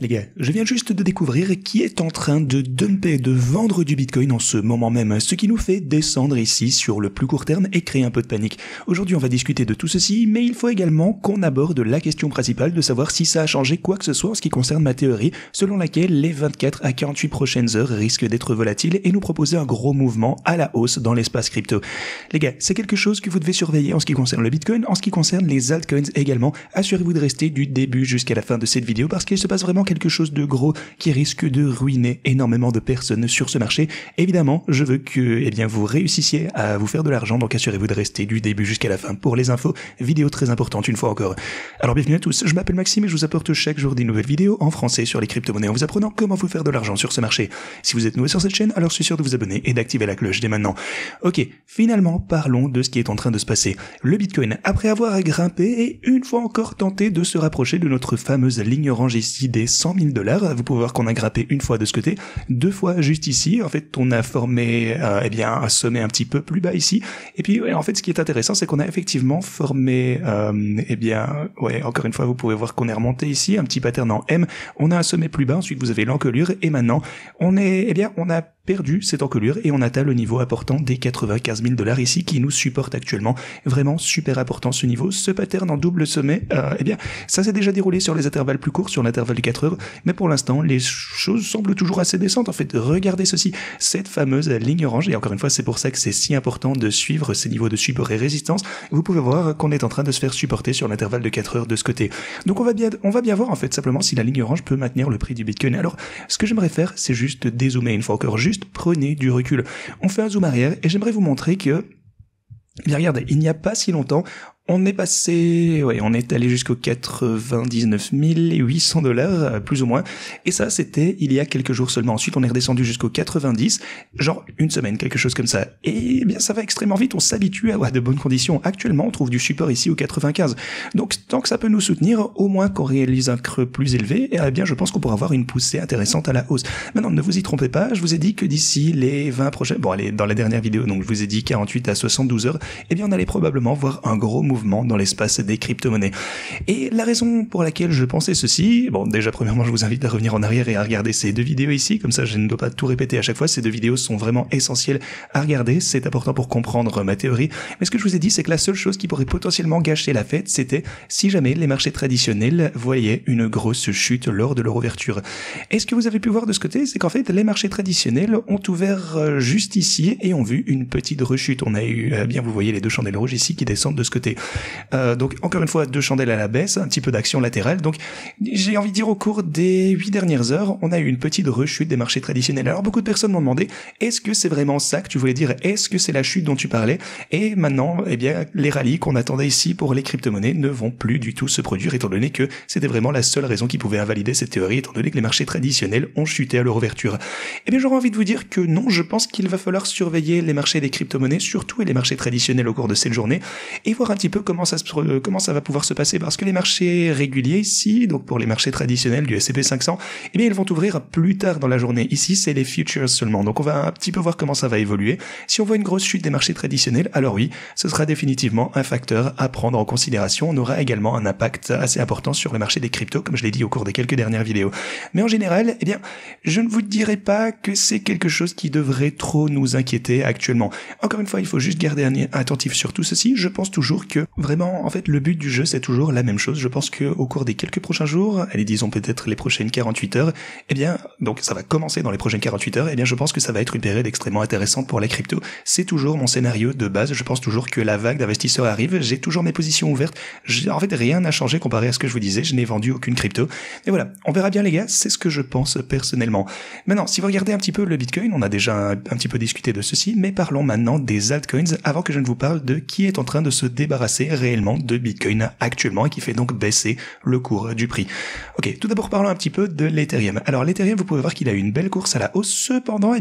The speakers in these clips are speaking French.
Les gars, je viens juste de découvrir qui est en train de dumper, de vendre du Bitcoin en ce moment même, ce qui nous fait descendre ici sur le plus court terme et créer un peu de panique. Aujourd'hui, on va discuter de tout ceci, mais il faut également qu'on aborde la question principale de savoir si ça a changé quoi que ce soit en ce qui concerne ma théorie, selon laquelle les 24 à 48 prochaines heures risquent d'être volatiles et nous proposer un gros mouvement à la hausse dans l'espace crypto. Les gars, c'est quelque chose que vous devez surveiller en ce qui concerne le Bitcoin, en ce qui concerne les altcoins également. Assurez-vous de rester du début jusqu'à la fin de cette vidéo parce qu'il se passe vraiment quelque chose de gros qui risque de ruiner énormément de personnes sur ce marché. Évidemment, je veux que vous réussissiez à vous faire de l'argent, donc assurez-vous de rester du début jusqu'à la fin pour les infos. Vidéo très importante une fois encore. Alors bienvenue à tous, je m'appelle Maxime et je vous apporte chaque jour des nouvelles vidéos en français sur les crypto-monnaies en vous apprenant comment vous faire de l'argent sur ce marché. Si vous êtes nouveau sur cette chaîne, alors je suis sûr de vous abonner et d'activer la cloche dès maintenant. Ok, finalement parlons de ce qui est en train de se passer. Le Bitcoin, après avoir grimpé et une fois encore tenté de se rapprocher de notre fameuse ligne orange ici des 100 000 $, vous pouvez voir qu'on a grimpé une fois de ce côté, deux fois juste ici, en fait on a formé un sommet un petit peu plus bas ici, et puis en fait ce qui est intéressant c'est qu'on a effectivement formé encore une fois vous pouvez voir qu'on est remonté ici, un petit pattern en M, on a un sommet plus bas, ensuite vous avez l'encolure, et maintenant on a perdu cette encolure et on atteint le niveau important des 95 000 $ ici qui nous supporte actuellement. Vraiment super important ce niveau. Ce pattern en double sommet, ça s'est déjà déroulé sur les intervalles plus courts, sur l'intervalle de 4 heures, mais pour l'instant les choses semblent toujours assez décentes. En fait, regardez ceci, cette fameuse ligne orange, et encore une fois c'est pour ça que c'est si important de suivre ces niveaux de support et résistance. Vous pouvez voir qu'on est en train de se faire supporter sur l'intervalle de 4 heures de ce côté. Donc on va bien voir en fait simplement si la ligne orange peut maintenir le prix du Bitcoin. Alors ce que j'aimerais faire c'est juste dézoomer une fois encore, juste prenez du recul. On fait un zoom arrière et j'aimerais vous montrer que, regardez, il n'y a pas si longtemps, on est allé jusqu'aux 99 800 $, plus ou moins, et ça c'était il y a quelques jours seulement. Ensuite on est redescendu jusqu'aux 90, genre une semaine, quelque chose comme ça. Et bien ça va extrêmement vite, on s'habitue à avoir de bonnes conditions. Actuellement on trouve du support ici aux 95, donc tant que ça peut nous soutenir, au moins qu'on réalise un creux plus élevé, et bien je pense qu'on pourra avoir une poussée intéressante à la hausse. Maintenant ne vous y trompez pas, je vous ai dit que d'ici les 20 prochaines, dans la dernière vidéo, donc je vous ai dit 48 à 72 heures, on allait probablement voir un gros mouvement dans l'espace des crypto-monnaies. Et la raison pour laquelle je pensais ceci, déjà premièrement je vous invite à revenir en arrière et à regarder ces deux vidéos ici, comme ça je ne dois pas tout répéter à chaque fois, ces deux vidéos sont vraiment essentielles à regarder, c'est important pour comprendre ma théorie, mais ce que je vous ai dit c'est que la seule chose qui pourrait potentiellement gâcher la fête, c'était si jamais les marchés traditionnels voyaient une grosse chute lors de leur ouverture. Et ce que vous avez pu voir de ce côté, c'est qu'en fait les marchés traditionnels ont ouvert juste ici et ont vu une petite rechute. On a eu, vous voyez les deux chandelles rouges ici qui descendent de ce côté. Donc encore une fois deux chandelles à la baisse, un petit peu d'action latérale. Donc j'ai envie de dire au cours des 8 dernières heures, on a eu une petite rechute des marchés traditionnels. Alors beaucoup de personnes m'ont demandé, est-ce que c'est vraiment ça que tu voulais dire? Est-ce que c'est la chute dont tu parlais? Et maintenant, les rallyes qu'on attendait ici pour les crypto-monnaies ne vont plus du tout se produire, étant donné que c'était vraiment la seule raison qui pouvait invalider cette théorie, étant donné que les marchés traditionnels ont chuté à leur ouverture. J'aurais envie de vous dire que non, je pense qu'il va falloir surveiller les marchés des crypto-monnaies, surtout les marchés traditionnels au cours de cette journée, et voir un petit peu comment ça va pouvoir se passer, parce que les marchés réguliers ici, donc pour les marchés traditionnels du S&P 500, ils vont ouvrir plus tard dans la journée. Ici, c'est les futures seulement, donc on va un petit peu voir comment ça va évoluer. Si on voit une grosse chute des marchés traditionnels, alors oui, ce sera définitivement un facteur à prendre en considération. On aura également un impact assez important sur le marché des cryptos, comme je l'ai dit au cours des quelques dernières vidéos. Mais en général, je ne vous dirai pas que c'est quelque chose qui devrait trop nous inquiéter actuellement. Encore une fois, il faut juste garder un œil attentif sur tout ceci. Je pense toujours que vraiment, en fait, le but du jeu, c'est toujours la même chose. Je pense que au cours des quelques prochains jours, allez, disons peut-être les prochaines 48 heures, donc ça va commencer dans les prochaines 48 heures, je pense que ça va être une période extrêmement intéressante pour la crypto. C'est toujours mon scénario de base. Je pense toujours que la vague d'investisseurs arrive. J'ai toujours mes positions ouvertes. En fait, rien n'a changé comparé à ce que je vous disais. Je n'ai vendu aucune crypto. Et voilà. On verra bien, les gars. C'est ce que je pense personnellement. Maintenant, si vous regardez un petit peu le Bitcoin, on a déjà un petit peu discuté de ceci, mais parlons maintenant des altcoins avant que je ne vous parle de qui est en train de se débarrasser réellement de Bitcoin actuellement et qui fait donc baisser le cours du prix. Ok, tout d'abord parlons un petit peu de l'Ethereum. Alors l'Ethereum, vous pouvez voir qu'il a eu une belle course à la hausse, cependant,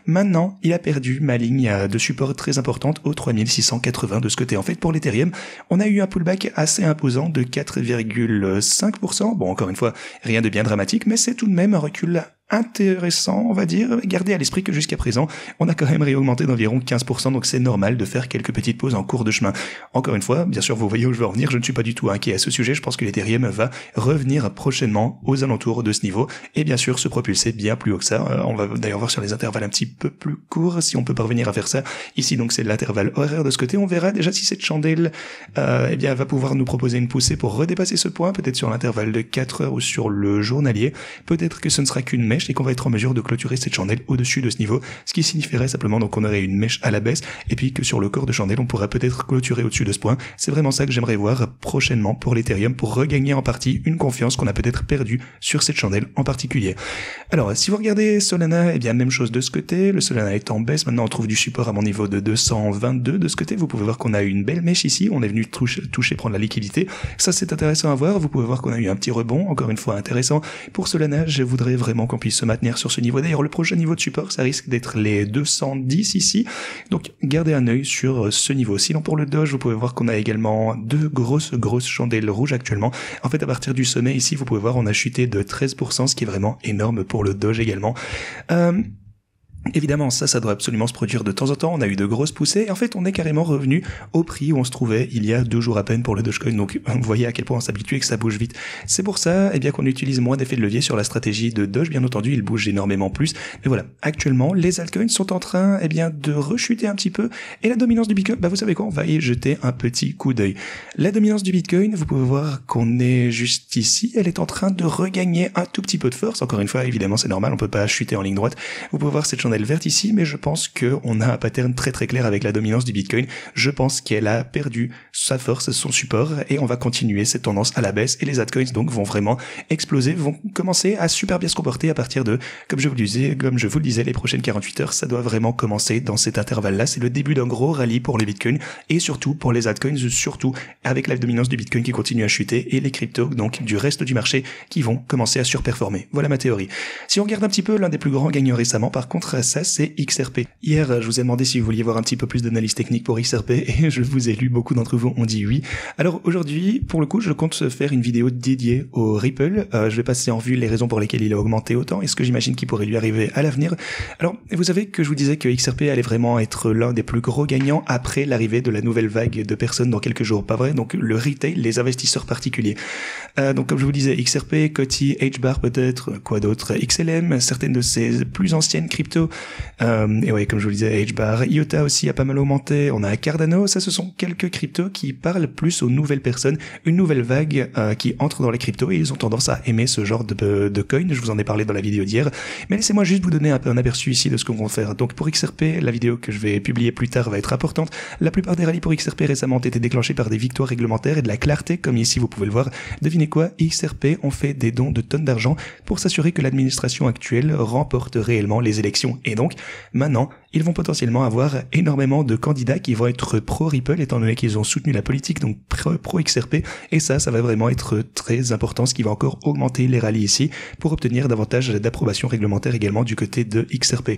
maintenant, il a perdu ma ligne de support très importante au 3680 de ce côté. En fait, pour l'Ethereum, on a eu un pullback assez imposant de 4,5%. Bon, encore une fois, rien de bien dramatique, mais c'est tout de même un recul intéressant, on va dire. Gardez à l'esprit que jusqu'à présent, on a quand même réaugmenté d'environ 15%, donc c'est normal de faire quelques petites pauses en cours de chemin. Encore une fois, bien sûr, vous voyez où je veux en venir, je ne suis pas du tout inquiet à ce sujet, je pense que l'Ethereum va revenir prochainement aux alentours de ce niveau, et bien sûr se propulser bien plus haut que ça. On va d'ailleurs voir sur les intervalles un petit peu plus courts, si on peut parvenir à faire ça. Ici, donc, c'est l'intervalle horaire de ce côté. On verra déjà si cette chandelle, eh bien, va pouvoir nous proposer une poussée pour redépasser ce point, peut-être sur l'intervalle de 4 heures ou sur le journalier. Peut-être que ce ne sera qu'une mèche et qu'on va être en mesure de clôturer cette chandelle au-dessus de ce niveau, ce qui signifierait simplement donc qu'on aurait une mèche à la baisse et puis que sur le corps de chandelle on pourrait peut-être clôturer au-dessus de ce point. C'est vraiment ça que j'aimerais voir prochainement pour l'Ethereum, pour regagner en partie une confiance qu'on a peut-être perdue sur cette chandelle en particulier. Alors si vous regardez Solana, eh bien même chose de ce côté, le Solana est en baisse, maintenant on trouve du support à mon niveau de 222 de ce côté. Vous pouvez voir qu'on a une belle mèche ici, on est venu toucher prendre la liquidité, ça c'est intéressant à voir. Vous pouvez voir qu'on a eu un petit rebond, encore une fois intéressant. Pour Solana, je voudrais vraiment qu'on puisse se maintenir sur ce niveau. D'ailleurs, le prochain niveau de support, ça risque d'être les 210 ici. Donc, gardez un œil sur ce niveau. Sinon, pour le Doge, vous pouvez voir qu'on a également deux grosses chandelles rouges actuellement. En fait, à partir du sommet ici, vous pouvez voir, on a chuté de 13%, ce qui est vraiment énorme pour le Doge également. Évidemment, ça doit absolument se produire de temps en temps. On a eu de grosses poussées. Et en fait, on est carrément revenu au prix où on se trouvait il y a 2 jours à peine pour le Dogecoin. Donc, vous voyez à quel point on s'habitue et que ça bouge vite. C'est pour ça, eh bien, qu'on utilise moins d'effet de levier sur la stratégie de Doge. Bien entendu, il bouge énormément plus. Mais voilà. Actuellement, les altcoins sont en train, eh bien, de rechuter un petit peu. Et la dominance du Bitcoin, vous savez quoi? On va y jeter un petit coup d'œil. La dominance du Bitcoin, vous pouvez voir qu'on est juste ici. Elle est en train de regagner un tout petit peu de force. Encore une fois, évidemment, c'est normal. On peut pas chuter en ligne droite. Vous pouvez voir cette chandelle verte ici, mais je pense qu'on a un pattern très clair avec la dominance du Bitcoin. Je pense qu'elle a perdu sa force, son support, et on va continuer cette tendance à la baisse, et les altcoins donc vont vraiment exploser, vont commencer à super bien se comporter à partir de, comme je vous le disais, les prochaines 48 heures, ça doit vraiment commencer dans cet intervalle-là. C'est le début d'un gros rallye pour les Bitcoins, et surtout pour les altcoins, surtout avec la dominance du Bitcoin qui continue à chuter, et les cryptos, donc du reste du marché, qui vont commencer à surperformer. Voilà ma théorie. Si on regarde un petit peu l'un des plus grands gagnants récemment, par contre, ça c'est XRP. Hier, je vous ai demandé si vous vouliez voir un petit peu plus d'analyse technique pour XRP et je vous ai lu, beaucoup d'entre vous ont dit oui. Alors aujourd'hui, pour le coup, je compte faire une vidéo dédiée au Ripple. Je vais passer en vue les raisons pour lesquelles il a augmenté autant et ce que j'imagine qui pourrait lui arriver à l'avenir. Alors, vous savez que je vous disais que XRP allait vraiment être l'un des plus gros gagnants après l'arrivée de la nouvelle vague de personnes dans quelques jours, pas vrai? Donc le retail, les investisseurs particuliers. Donc comme je vous disais, XRP, Coty, HBAR peut-être, quoi d'autre, XLM, certaines de ces plus anciennes cryptos. Et ouais, comme je vous le disais, HBAR, IOTA aussi a pas mal augmenté. On a Cardano, ça ce sont quelques cryptos qui parlent plus aux nouvelles personnes, une nouvelle vague qui entre dans les cryptos et ils ont tendance à aimer ce genre de coin. Je vous en ai parlé dans la vidéo d'hier. Mais laissez-moi juste vous donner un aperçu ici de ce qu'on va faire. Donc pour XRP, la vidéo que je vais publier plus tard va être importante. La plupart des rallyes pour XRP récemment ont été déclenchés par des victoires réglementaires et de la clarté, comme ici vous pouvez le voir. Devinez quoi, XRP ont fait des dons de tonnes d'argent pour s'assurer que l'administration actuelle remporte réellement les élections. Et donc, maintenant, ils vont potentiellement avoir énormément de candidats qui vont être pro-Ripple étant donné qu'ils ont soutenu la politique, donc pro-XRP, et ça va vraiment être très important, ce qui va encore augmenter les rallyes ici pour obtenir davantage d'approbation réglementaire également du côté de XRP.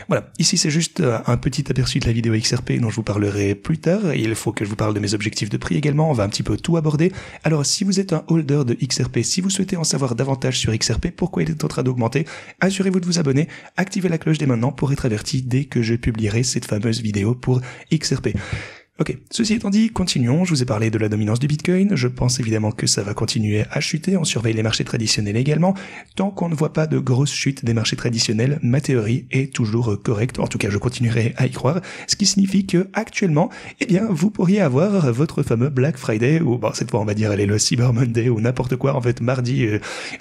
Voilà, ici c'est juste un petit aperçu de la vidéo XRP dont je vous parlerai plus tard. Il faut que je vous parle de mes objectifs de prix également, on va un petit peu tout aborder. Alors si vous êtes un holder de XRP, si vous souhaitez en savoir davantage sur XRP, pourquoi il est en train d'augmenter, assurez-vous de vous abonner, activez la cloche dès maintenant pour être averti dès que je publierai cette fameuse vidéo pour XRP. Ok, ceci étant dit, continuons. Je vous ai parlé de la dominance du Bitcoin. Je pense évidemment que ça va continuer à chuter. On surveille les marchés traditionnels également. Tant qu'on ne voit pas de grosses chutes des marchés traditionnels, ma théorie est toujours correcte. En tout cas, je continuerai à y croire. Ce qui signifie que actuellement, eh bien, vous pourriez avoir votre fameux Black Friday ou bon, cette fois on va dire allez le Cyber Monday ou n'importe quoi. En fait, mardi.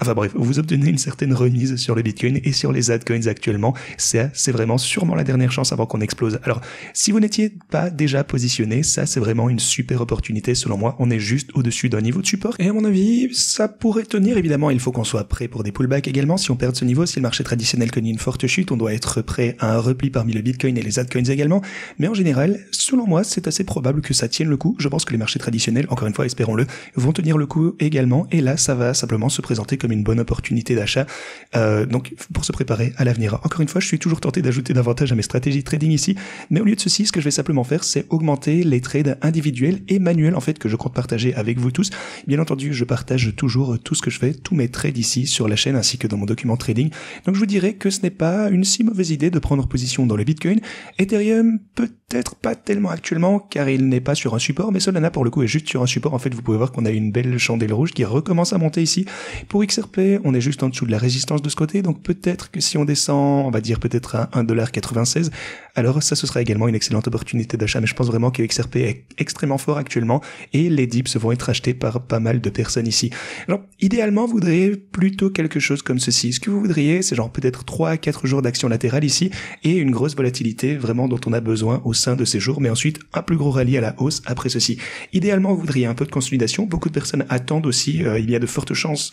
Enfin bref, vous obtenez une certaine remise sur le Bitcoin et sur les altcoins actuellement. C'est vraiment sûrement la dernière chance avant qu'on explose. Alors, si vous n'étiez pas déjà positionné, ça c'est vraiment une super opportunité selon moi. On est juste au-dessus d'un niveau de support et à mon avis ça pourrait tenir. Évidemment il faut qu'on soit prêt pour des pullbacks également si on perd ce niveau. Si le marché traditionnel connaît une forte chute, on doit être prêt à un repli parmi le Bitcoin et les altcoins également, mais en général selon moi c'est assez probable que ça tienne le coup. Je pense que les marchés traditionnels, encore une fois espérons-le, vont tenir le coup également et là ça va simplement se présenter comme une bonne opportunité d'achat, donc pour se préparer à l'avenir. Encore une fois je suis toujours tenté d'ajouter davantage à mes stratégies de trading ici, mais au lieu de ceci ce que je vais simplement faire c'est augmenter augmenter les trades individuels et manuels en fait que je compte partager avec vous tous. Bien entendu, je partage toujours tout ce que je fais, tous mes trades ici sur la chaîne ainsi que dans mon document trading. Donc je vous dirais que ce n'est pas une si mauvaise idée de prendre position dans le Bitcoin. Ethereum peut-être pas tellement actuellement car il n'est pas sur un support, mais Solana pour le coup est juste sur un support. En fait, vous pouvez voir qu'on a une belle chandelle rouge qui recommence à monter ici. Pour XRP, on est juste en dessous de la résistance de ce côté, donc peut-être que si on descend, on va dire peut-être à 1,96$, alors ça ce sera également une excellente opportunité d'achat, mais je pense vraiment que XRP est extrêmement fort actuellement et les dips vont être achetés par pas mal de personnes ici. Alors, idéalement, vous voudriez plutôt quelque chose comme ceci. Ce que vous voudriez, c'est genre peut-être 3 à 4 jours d'action latérale ici et une grosse volatilité vraiment dont on a besoin au sein de ces jours, mais ensuite un plus gros rallye à la hausse après ceci. Idéalement, vous voudriez un peu de consolidation. Beaucoup de personnes attendent aussi, il y a de fortes chances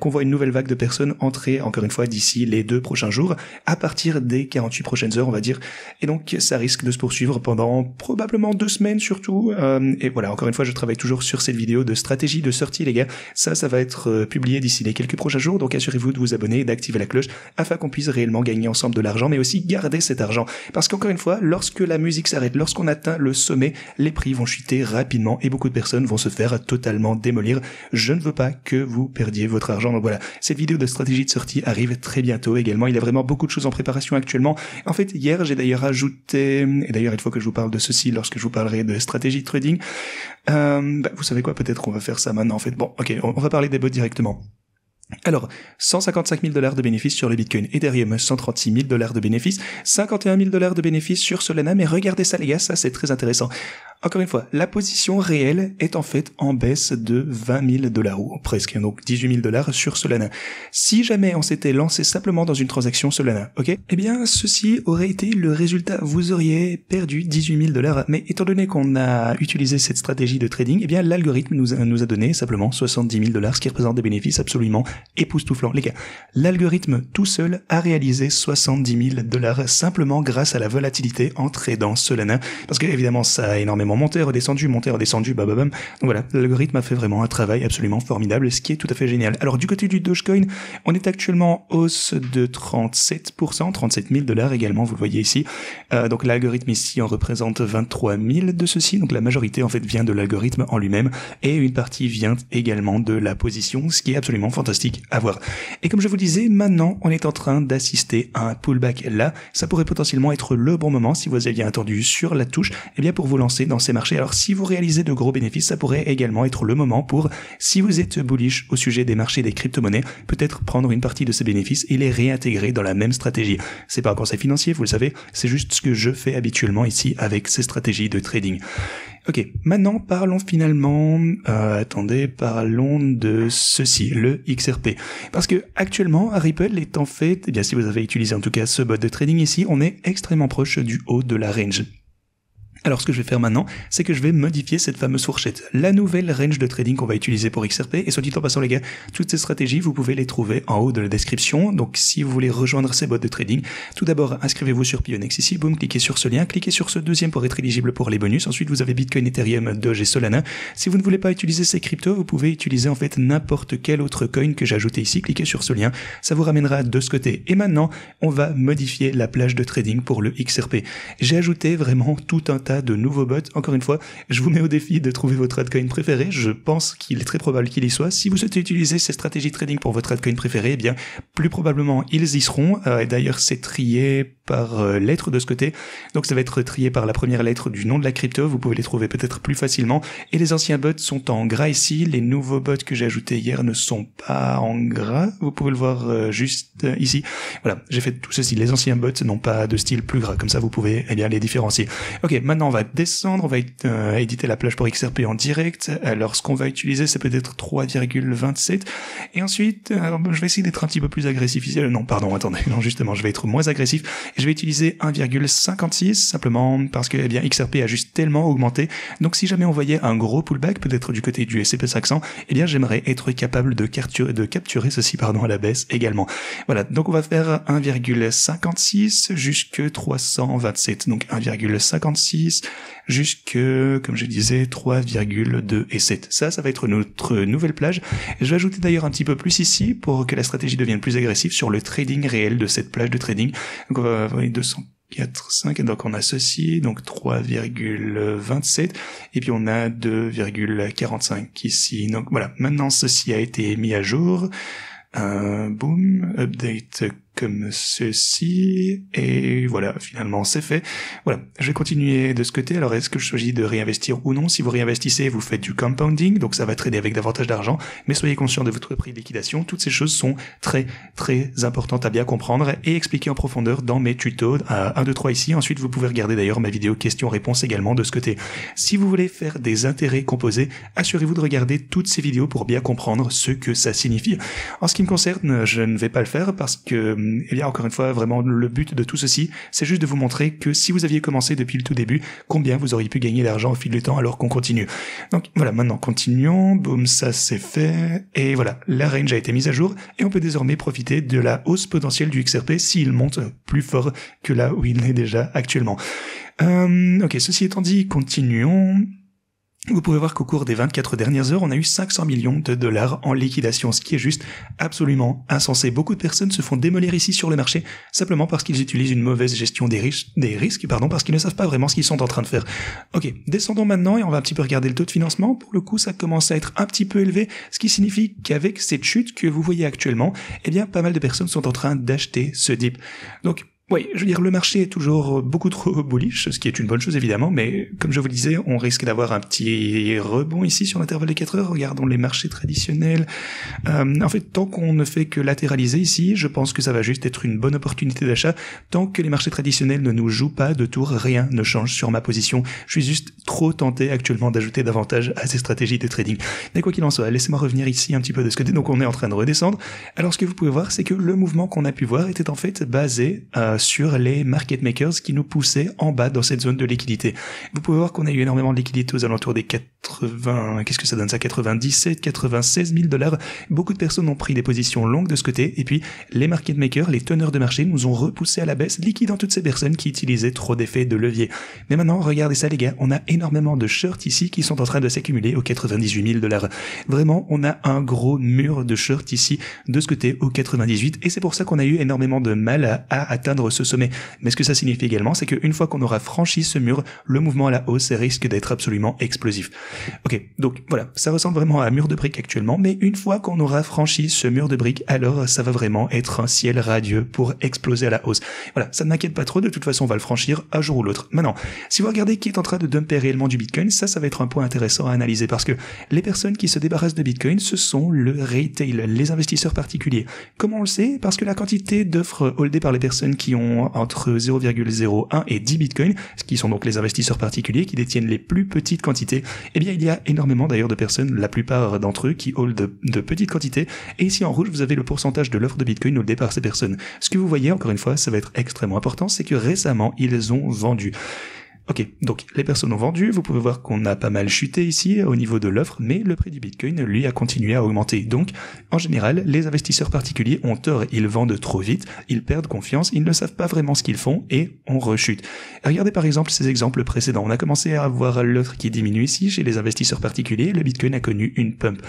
qu'on voit une nouvelle vague de personnes entrer, encore une fois, d'ici les 2 prochains jours, à partir des 48 prochaines heures, on va dire. Et donc, ça risque de se poursuivre pendant probablement 2 semaines surtout. Et voilà, encore une fois, je travaille toujours sur cette vidéo de stratégie de sortie, les gars. Ça va être publié d'ici les quelques prochains jours. Donc, assurez-vous de vous abonner et d'activer la cloche afin qu'on puisse réellement gagner ensemble de l'argent, mais aussi garder cet argent. Parce qu'encore une fois, lorsque la musique s'arrête, lorsqu'on atteint le sommet, les prix vont chuter rapidement et beaucoup de personnes vont se faire totalement démolir. Je ne veux pas que vous perdiez votre argent. Donc voilà, cette vidéo de stratégie de sortie arrive très bientôt également. Il y a vraiment beaucoup de choses en préparation actuellement. En fait, hier, j'ai d'ailleurs ajouté, et d'ailleurs, il faut que je vous parle de ceci lorsque je vous parlerai de stratégie de trading. Vous savez quoi, peut-être qu'on va faire ça maintenant en fait. Bon, ok, on va parler des bots directement. Alors, 155 000 $ de bénéfices sur le Bitcoin, Ethereum 136 000 $ de bénéfices, 51 000 $ de bénéfices sur Solana, mais regardez ça les gars, ça c'est très intéressant. Encore une fois, la position réelle est en fait en baisse de 20 000 $, ou presque, donc 18 000 $ sur Solana. Si jamais on s'était lancé simplement dans une transaction Solana, ok, eh bien ceci aurait été le résultat, vous auriez perdu 18 000 $, mais étant donné qu'on a utilisé cette stratégie de trading, eh bien l'algorithme nous a donné simplement 70 000 $, ce qui représente des bénéfices absolument époustouflants. Les gars, l'algorithme tout seul a réalisé 70 000 $ simplement grâce à la volatilité en tradant Solana, parce que évidemment ça a énormément monté, redescendu, bababam. Donc voilà, l'algorithme a fait vraiment un travail absolument formidable, ce qui est tout à fait génial. Alors du côté du Dogecoin, on est actuellement hausse de 37%, 37 000 $ également, vous le voyez ici. Donc l'algorithme ici en représente 23 000 de ceci, donc la majorité en fait vient de l'algorithme en lui-même, et une partie vient également de la position, ce qui est absolument fantastique à voir. Et comme je vous disais, maintenant on est en train d'assister à un pullback là, ça pourrait potentiellement être le bon moment si vous aviez attendu sur la touche, eh bien pour vous lancer dans ces marchés. Alors si vous réalisez de gros bénéfices, ça pourrait également être le moment pour, si vous êtes bullish au sujet des marchés des crypto-monnaies, peut-être prendre une partie de ces bénéfices et les réintégrer dans la même stratégie. C'est pas un conseil financier, vous le savez, c'est juste ce que je fais habituellement ici avec ces stratégies de trading. Ok, maintenant parlons finalement, parlons de ceci, le XRP. Parce que actuellement, Ripple est en fait, eh bien si vous avez utilisé en tout cas ce bot de trading ici, on est extrêmement proche du haut de la range. Alors ce que je vais faire maintenant, c'est que je vais modifier cette fameuse fourchette. La nouvelle range de trading qu'on va utiliser pour XRP, et soit dit en passant les gars, toutes ces stratégies, vous pouvez les trouver en haut de la description. Donc si vous voulez rejoindre ces bots de trading, tout d'abord inscrivez-vous sur Pionex ici, boum, cliquez sur ce lien, cliquez sur ce deuxième pour être éligible pour les bonus. Ensuite vous avez Bitcoin, Ethereum, Doge et Solana. Si vous ne voulez pas utiliser ces cryptos, vous pouvez utiliser en fait n'importe quel autre coin que j'ai ajouté ici, cliquez sur ce lien, ça vous ramènera de ce côté. Et maintenant, on va modifier la plage de trading pour le XRP. J'ai ajouté vraiment tout un tas de nouveaux bots. Encore une fois, je vous mets au défi de trouver votre altcoin préféré. Je pense qu'il est très probable qu'il y soit. Si vous souhaitez utiliser ces stratégies de trading pour votre altcoin préféré, eh bien, plus probablement, ils y seront. Et d'ailleurs, c'est trié par lettre de ce côté. Donc, ça va être trié par la première lettre du nom de la crypto. Vous pouvez les trouver peut-être plus facilement. Et les anciens bots sont en gras ici. Les nouveaux bots que j'ai ajoutés hier ne sont pas en gras. Vous pouvez le voir juste ici. Voilà, j'ai fait tout ceci. Les anciens bots n'ont pas de style plus gras. Comme ça, vous pouvez bien les différencier. Ok, maintenant, on va descendre. On va éditer la plage pour XRP en direct. Alors, ce qu'on va utiliser, c'est peut-être 3,27. Et ensuite, je vais essayer d'être un petit peu plus agressif ici. Non, pardon, attendez. Non, justement, je vais être moins agressif. Je vais utiliser 1,56 simplement parce que XRP a juste tellement augmenté. Donc si jamais on voyait un gros pullback, peut-être du côté du S&P 500, j'aimerais être capable de capturer ceci à la baisse également. Voilà, donc on va faire 1,56 jusque 327. Donc 1,56 jusque, comme je disais, 3,2 et 7. Ça va être notre nouvelle plage. Je vais ajouter d'ailleurs un petit peu plus ici pour que la stratégie devienne plus agressive sur le trading réel de cette plage de trading. Donc on va avoir 200 4, 5, et donc on a ceci, donc 3,27, et puis on a 2,45 ici. Donc voilà, maintenant ceci a été mis à jour. Boom, update comme ceci, et voilà, finalement c'est fait. Voilà, je vais continuer de ce côté. Alors est-ce que je choisis de réinvestir ou non? Si vous réinvestissez, vous faites du compounding, donc ça va trader avec davantage d'argent, mais soyez conscient de votre prix de liquidation. Toutes ces choses sont très très importantes à bien comprendre et expliquer en profondeur dans mes tutos 1, 2, 3 ici. Ensuite vous pouvez regarder d'ailleurs ma vidéo questions-réponses également de ce côté. Si vous voulez faire des intérêts composés, assurez-vous de regarder toutes ces vidéos pour bien comprendre ce que ça signifie. En ce qui me concerne, je ne vais pas le faire parce que eh bien, encore une fois, vraiment, le but de tout ceci, c'est juste de vous montrer que si vous aviez commencé depuis le tout début, combien vous auriez pu gagner d'argent au fil du temps alors qu'on continue. Donc voilà, maintenant continuons, boum, ça c'est fait, et voilà, la range a été mise à jour, et on peut désormais profiter de la hausse potentielle du XRP s'il monte plus fort que là où il est déjà actuellement. Ok, ceci étant dit, continuons. Vous pouvez voir qu'au cours des 24 dernières heures, on a eu 500 millions de dollars en liquidation, ce qui est juste absolument insensé. Beaucoup de personnes se font démolir ici sur le marché simplement parce qu'ils utilisent une mauvaise gestion des risques, parce qu'ils ne savent pas vraiment ce qu'ils sont en train de faire. Ok, descendons maintenant et on va un petit peu regarder le taux de financement. Pour le coup, ça commence à être un petit peu élevé, ce qui signifie qu'avec cette chute que vous voyez actuellement, eh bien, pas mal de personnes sont en train d'acheter ce dip. Donc, oui, je veux dire, le marché est toujours beaucoup trop bullish, ce qui est une bonne chose évidemment, mais comme je vous le disais, on risque d'avoir un petit rebond ici sur l'intervalle de 4 heures. Regardons les marchés traditionnels. En fait, tant qu'on ne fait que latéraliser ici, je pense que ça va juste être une bonne opportunité d'achat. Tant que les marchés traditionnels ne nous jouent pas de tour, rien ne change sur ma position. Je suis juste trop tenté actuellement d'ajouter davantage à ces stratégies de trading. Mais quoi qu'il en soit, laissez-moi revenir ici un petit peu de ce côté. Donc on est en train de redescendre. Alors ce que vous pouvez voir, c'est que le mouvement qu'on a pu voir était en fait basé sur les market makers qui nous poussaient en bas dans cette zone de liquidité. Vous pouvez voir qu'on a eu énormément de liquidité aux alentours des 80, qu'est-ce que ça donne ça, 97, 96 000 $. Beaucoup de personnes ont pris des positions longues de ce côté, et puis les market makers, les teneurs de marché nous ont repoussé à la baisse, liquidant toutes ces personnes qui utilisaient trop d'effets de levier. Mais maintenant, regardez ça les gars, on a énormément de shorts ici qui sont en train de s'accumuler aux 98 000 $. Vraiment, on a un gros mur de shorts ici de ce côté au 98, et c'est pour ça qu'on a eu énormément de mal à atteindre ce sommet. Mais ce que ça signifie également, c'est qu'une fois qu'on aura franchi ce mur, le mouvement à la hausse risque d'être absolument explosif. Ok, donc voilà, ça ressemble vraiment à un mur de briques actuellement, mais une fois qu'on aura franchi ce mur de briques, alors ça va vraiment être un ciel radieux pour exploser à la hausse. Voilà, ça ne m'inquiète pas trop, de toute façon on va le franchir un jour ou l'autre. Maintenant, si vous regardez qui est en train de dumper réellement du Bitcoin, ça va être un point intéressant à analyser, parce que les personnes qui se débarrassent de Bitcoin, ce sont le retail, les investisseurs particuliers. Comment on le sait? Parce que la quantité d'offres holdées par les personnes qui ont entre 0,01 et 10 bitcoins, ce qui sont donc les investisseurs particuliers qui détiennent les plus petites quantités, eh bien il y a énormément d'ailleurs de personnes, la plupart d'entre eux, qui holdent de petites quantités, et ici en rouge vous avez le pourcentage de l'offre de bitcoin holdée par ces personnes. Ce que vous voyez, encore une fois, ça va être extrêmement important, c'est que récemment ils ont vendu. Ok, donc les personnes ont vendu, vous pouvez voir qu'on a pas mal chuté ici au niveau de l'offre, mais le prix du Bitcoin, lui, a continué à augmenter. Donc, en général, les investisseurs particuliers ont tort, ils vendent trop vite, ils perdent confiance, ils ne savent pas vraiment ce qu'ils font et on rechute. Regardez par exemple ces exemples précédents. On a commencé à avoir l'offre qui diminue ici chez les investisseurs particuliers, le Bitcoin a connu une pump.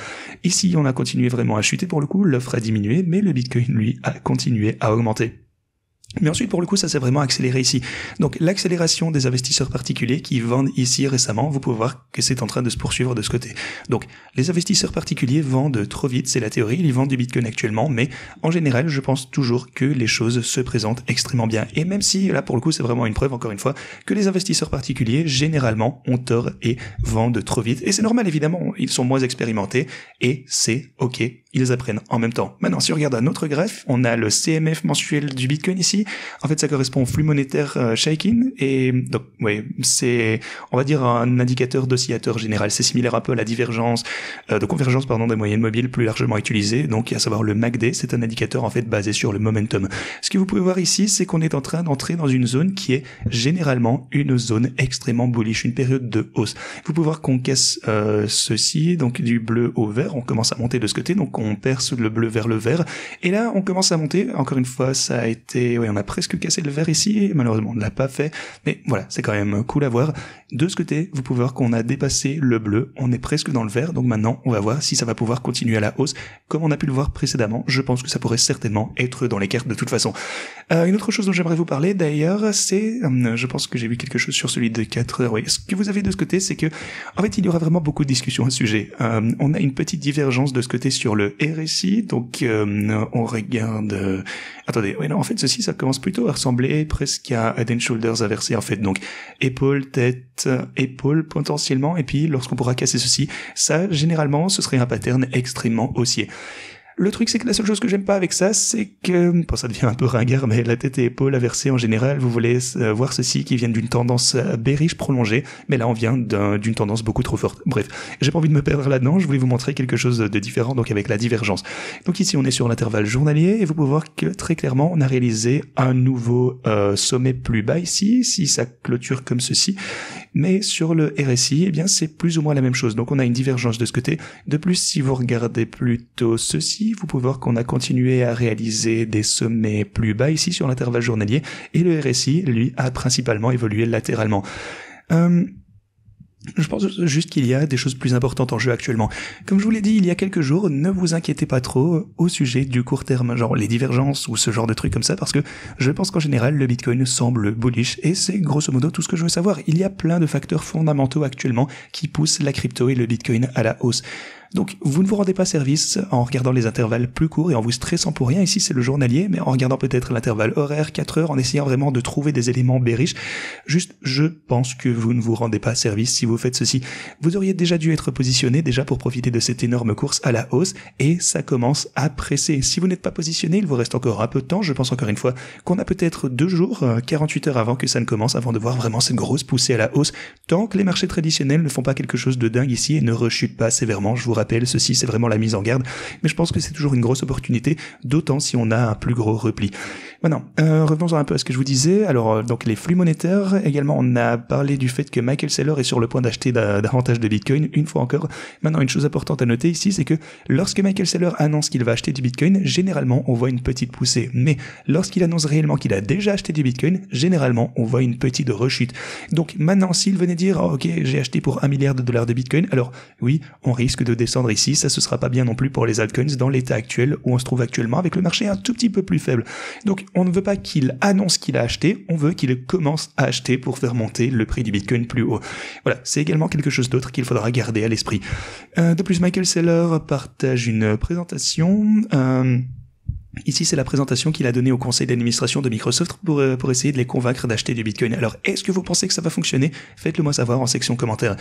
Ici, on a continué vraiment à chuter pour le coup, l'offre a diminué, mais le Bitcoin, lui, a continué à augmenter. Mais ensuite, pour le coup, ça s'est vraiment accéléré ici. Donc, l'accélération des investisseurs particuliers qui vendent ici récemment, vous pouvez voir que c'est en train de se poursuivre de ce côté. Donc, les investisseurs particuliers vendent trop vite, c'est la théorie, ils vendent du Bitcoin actuellement, mais en général, je pense toujours que les choses se présentent extrêmement bien. Et même si, là, pour le coup, c'est vraiment une preuve, encore une fois, que les investisseurs particuliers, généralement, ont tort et vendent trop vite. Et c'est normal, évidemment, ils sont moins expérimentés, et c'est ok, ils apprennent en même temps. Maintenant, si on regarde un autre graphe, on a le CMF mensuel du Bitcoin ici. En fait, ça correspond au flux monétaire shaking, et donc, oui, c'est, on va dire, un indicateur d'oscillateur général. C'est similaire un peu à la divergence, de convergence, pardon, des moyennes mobiles plus largement utilisée. Donc, à savoir le MACD, c'est un indicateur, en fait, basé sur le momentum. Ce que vous pouvez voir ici, c'est qu'on est en train d'entrer dans une zone qui est généralement une zone extrêmement bullish, une période de hausse. Vous pouvez voir qu'on casse ceci, donc du bleu au vert, on commence à monter de ce côté, donc on perce le bleu vers le vert, et là, on commence à monter. Encore une fois, ça a été, oui, on a presque cassé le verre ici, et malheureusement on ne l'a pas fait, mais voilà, c'est quand même cool à voir. De ce côté, vous pouvez voir qu'on a dépassé le bleu, on est presque dans le vert, donc maintenant on va voir si ça va pouvoir continuer à la hausse, comme on a pu le voir précédemment. Je pense que ça pourrait certainement être dans les cartes de toute façon. Une autre chose dont j'aimerais vous parler d'ailleurs, c'est, je pense que j'ai vu quelque chose sur celui de 4 heures, oui. Ce que vous avez de ce côté, c'est que, en fait, il y aura vraiment beaucoup de discussions à ce sujet. On a une petite divergence de ce côté sur le RSI, donc on regarde... Attendez, oui, non, en fait, ceci, ça commence plutôt à ressembler presque à Head and Shoulders inversé, en fait. Donc, épaule, tête, épaule, potentiellement, et puis, lorsqu'on pourra casser ceci, ça, généralement, ce serait un pattern extrêmement haussier. Le truc, c'est que la seule chose que j'aime pas avec ça, c'est que, bon, ça devient un peu ringard, mais la tête et épaules inversées en général, vous voulez voir ceci qui viennent d'une tendance bearish prolongée, mais là on vient d'une tendance beaucoup trop forte. Bref, j'ai pas envie de me perdre là-dedans, je voulais vous montrer quelque chose de différent, donc avec la divergence. Donc ici on est sur l'intervalle journalier, et vous pouvez voir que très clairement on a réalisé un nouveau sommet plus bas ici, si ça clôture comme ceci, mais sur le RSI, eh bien c'est plus ou moins la même chose, donc on a une divergence de ce côté. De plus, si vous regardez plutôt ceci, vous pouvez voir qu'on a continué à réaliser des sommets plus bas ici sur l'intervalle journalier, et le RSI, lui, a principalement évolué latéralement. Je pense juste qu'il y a des choses plus importantes en jeu actuellement. Comme je vous l'ai dit il y a quelques jours, ne vous inquiétez pas trop au sujet du court terme, genre les divergences ou ce genre de trucs comme ça, parce que je pense qu'en général, le Bitcoin semble bullish, et c'est grosso modo tout ce que je veux savoir. Il y a plein de facteurs fondamentaux actuellement qui poussent la crypto et le Bitcoin à la hausse. Donc, vous ne vous rendez pas service en regardant les intervalles plus courts et en vous stressant pour rien. Ici, c'est le journalier, mais en regardant peut-être l'intervalle horaire, 4 heures, en essayant vraiment de trouver des éléments bearish. Juste, je pense que vous ne vous rendez pas service si vous faites ceci. Vous auriez déjà dû être positionné déjà pour profiter de cette énorme course à la hausse, et ça commence à presser. Si vous n'êtes pas positionné, il vous reste encore un peu de temps. Je pense encore une fois qu'on a peut-être 2 jours, 48 heures avant que ça ne commence, avant de voir vraiment cette grosse poussée à la hausse, tant que les marchés traditionnels ne font pas quelque chose de dingue ici et ne rechutent pas sévèrement. Je vous rappelle, ceci c'est vraiment la mise en garde, mais je pense que c'est toujours une grosse opportunité, d'autant si on a un plus gros repli. Maintenant, revenons un peu à ce que je vous disais. Alors, donc les flux monétaires, également on a parlé du fait que Michael Saylor est sur le point d'acheter davantage de Bitcoin, une fois encore. Maintenant, une chose importante à noter ici, c'est que lorsque Michael Saylor annonce qu'il va acheter du Bitcoin, généralement on voit une petite poussée, mais lorsqu'il annonce réellement qu'il a déjà acheté du Bitcoin, généralement on voit une petite rechute. Donc maintenant, s'il venait dire ok, j'ai acheté pour $1 milliard de Bitcoin, alors oui, on risque de descendre ici. Ça, ce sera pas bien non plus pour les altcoins dans l'état actuel où on se trouve actuellement, avec le marché un tout petit peu plus faible. Donc, on ne veut pas qu'il annonce qu'il a acheté, on veut qu'il commence à acheter pour faire monter le prix du Bitcoin plus haut. Voilà, c'est également quelque chose d'autre qu'il faudra garder à l'esprit. De plus, Michael Saylor partage une présentation. Ici, c'est la présentation qu'il a donnée au conseil d'administration de Microsoft pour essayer de les convaincre d'acheter du Bitcoin. Alors, est-ce que vous pensez que ça va fonctionner? Faites-le moi savoir en section commentaires.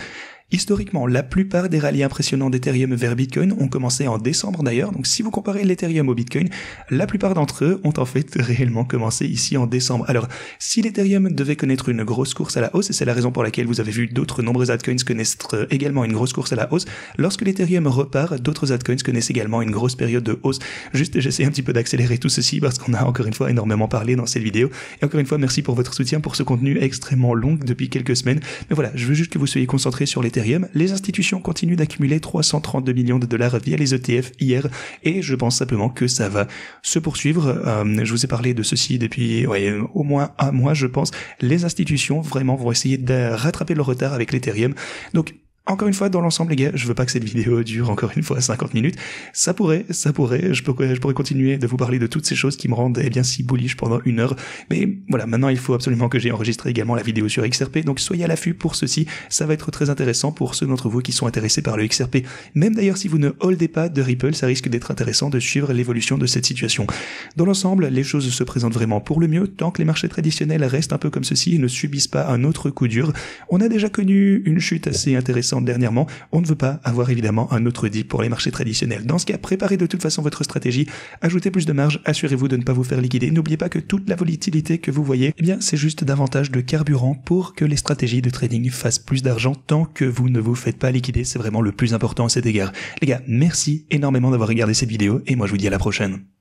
Historiquement, la plupart des rallyes impressionnants d'Ethereum vers Bitcoin ont commencé en décembre d'ailleurs, donc si vous comparez l'Ethereum au Bitcoin, la plupart d'entre eux ont en fait réellement commencé ici en décembre. Alors, si l'Ethereum devait connaître une grosse course à la hausse, et c'est la raison pour laquelle vous avez vu d'autres nombreux altcoins connaître également une grosse course à la hausse, lorsque l'Ethereum repart, d'autres altcoins connaissent également une grosse période de hausse. Juste, j'essaie un petit peu d'accélérer tout ceci parce qu'on a encore une fois énormément parlé dans cette vidéo, et encore une fois, merci pour votre soutien pour ce contenu extrêmement long depuis quelques semaines. Mais voilà, je veux juste que vous soyez concentrés sur l'Ethereum. Les institutions continuent d'accumuler 332 millions de dollars via les ETF hier, et je pense simplement que ça va se poursuivre. Je vous ai parlé de ceci depuis au moins un mois, je pense. Les institutions vraiment vont essayer de rattraper le retard avec l'Ethereum. Donc, encore une fois, dans l'ensemble, les gars, je veux pas que cette vidéo dure encore une fois 50 minutes. Ça pourrait, je pourrais continuer de vous parler de toutes ces choses qui me rendent, si bullish pendant 1 heure. Mais voilà, maintenant, il faut absolument que j'ai enregistré également la vidéo sur XRP. Donc, soyez à l'affût pour ceci. Ça va être très intéressant pour ceux d'entre vous qui sont intéressés par le XRP. Même d'ailleurs, si vous ne holdez pas de Ripple, ça risque d'être intéressant de suivre l'évolution de cette situation. Dans l'ensemble, les choses se présentent vraiment pour le mieux, tant que les marchés traditionnels restent un peu comme ceci et ne subissent pas un autre coup dur. On a déjà connu une chute assez intéressante dernièrement, on ne veut pas avoir évidemment un autre dip pour les marchés traditionnels. Dans ce cas, préparez de toute façon votre stratégie, ajoutez plus de marge, assurez-vous de ne pas vous faire liquider. N'oubliez pas que toute la volatilité que vous voyez, c'est juste davantage de carburant pour que les stratégies de trading fassent plus d'argent tant que vous ne vous faites pas liquider. C'est vraiment le plus important à cet égard. Les gars, merci énormément d'avoir regardé cette vidéo et moi je vous dis à la prochaine.